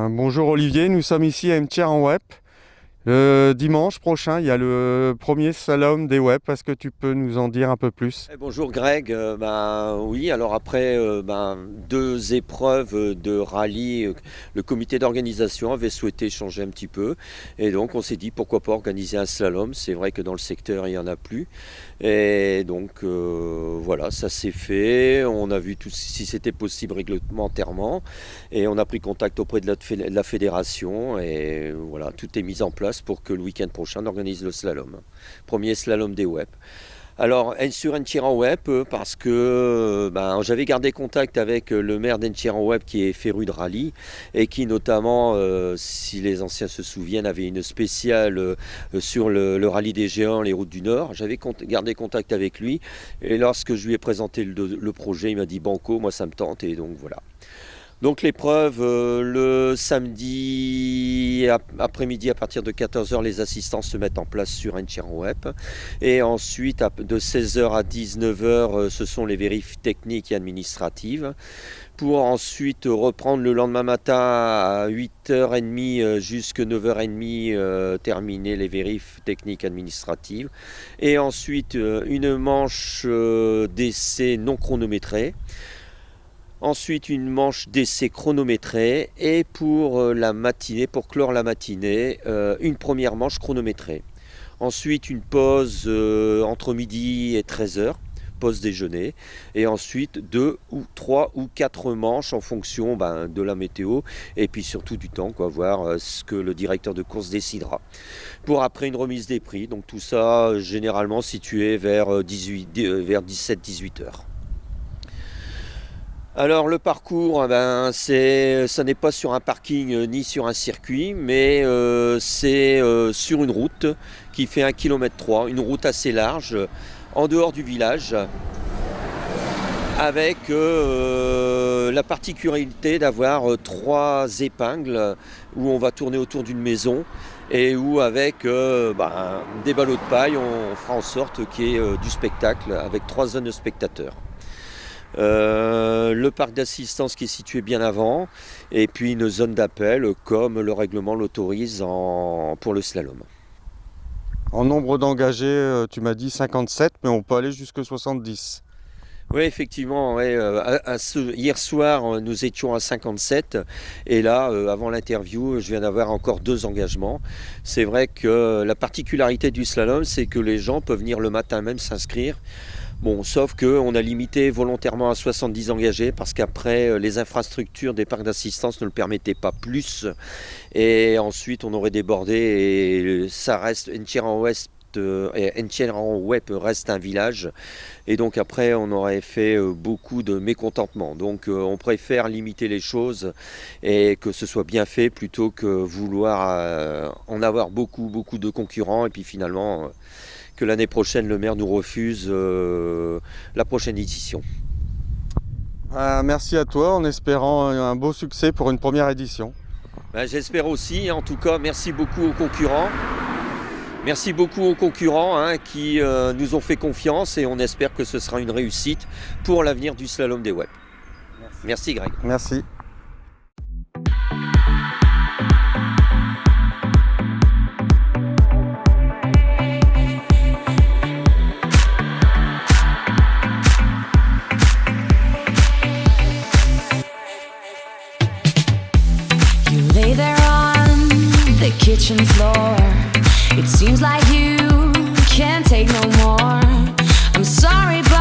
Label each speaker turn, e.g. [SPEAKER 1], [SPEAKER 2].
[SPEAKER 1] Bonjour Olivier, nous sommes ici à M'Tierre en Web. Le dimanche prochain, il y a le premier slalom des web. Est-ce que tu peux nous en dire un peu plus?
[SPEAKER 2] Bonjour Greg. Oui, alors après 2 épreuves de rallye, le comité d'organisation avait souhaité changer un petit peu et donc on s'est dit pourquoi pas organiser un slalom. C'est vrai que dans le secteur il n'y en a plus et donc voilà, ça s'est fait. On a vu tout si c'était possible réglementairement et on a pris contact auprès de la fédération et voilà, tout est mis en place pour que le week-end prochain on organise le slalom, premier slalom des web. Alors, sur M'Tierre Web, parce que j'avais gardé contact avec le maire d'M'Tierre Web qui est féru de rallye et qui notamment, si les anciens se souviennent, avait une spéciale sur le rallye des géants, les routes du Nord. J'avais gardé contact avec lui et lorsque je lui ai présenté le projet, il m'a dit banco, moi ça me tente et donc voilà. Donc l'épreuve, le samedi après-midi à partir de 14h, les assistants se mettent en place sur M'Tierre Web. Et ensuite, de 16h à 19h, ce sont les vérifs techniques et administratives. Pour ensuite reprendre le lendemain matin à 8h30 jusqu'à 9h30, terminer les vérifs techniques administratives. Et ensuite, une manche d'essai non chronométrée. Ensuite, une manche d'essai chronométrée et pour la matinée, pour clore la matinée, une première manche chronométrée. Ensuite, une pause entre midi et 13h, pause déjeuner. Et ensuite, 2 ou 3 ou 4 manches en fonction de la météo et puis surtout du temps, voir ce que le directeur de course décidera. Pour après une remise des prix, donc tout ça généralement situé vers 17-18 heures. Alors le parcours, ça n'est pas sur un parking ni sur un circuit, mais c'est sur une route qui fait 1,3 km, une route assez large, en dehors du village, avec la particularité d'avoir 3 épingles où on va tourner autour d'une maison et où avec des ballots de paille, on fera en sorte qu'il y ait du spectacle avec 3 zones de spectateurs. Le parc d'assistance qui est situé bien avant et puis une zone d'appel comme le règlement l'autorise pour le slalom.
[SPEAKER 1] En nombre d'engagés, tu m'as dit 57, mais on peut aller jusqu'à 70.
[SPEAKER 2] Oui, effectivement, ouais, hier soir nous étions à 57 et là avant l'interview je viens d'avoir encore 2 engagements. C'est vrai que la particularité du slalom, c'est que les gens peuvent venir le matin même s'inscrire. Bon, sauf qu'on a limité volontairement à 70 engagés parce qu'après les infrastructures des parcs d'assistance ne le permettaient pas plus et ensuite on aurait débordé et ça reste M'Tierre en Web reste un village et donc après on aurait fait beaucoup de mécontentement. Donc on préfère limiter les choses et que ce soit bien fait plutôt que vouloir en avoir beaucoup de concurrents et puis finalement que l'année prochaine le maire nous refuse la prochaine édition.
[SPEAKER 1] Merci à toi, en espérant un beau succès pour une première édition.
[SPEAKER 2] J'espère aussi, en tout cas merci beaucoup aux concurrents. Merci beaucoup aux concurrents qui nous ont fait confiance et on espère que ce sera une réussite pour l'avenir du slalom des web. Merci Greg.
[SPEAKER 1] Merci.
[SPEAKER 3] You lay there on the kitchen floor. It seems like you can't take no more. I'm sorry, but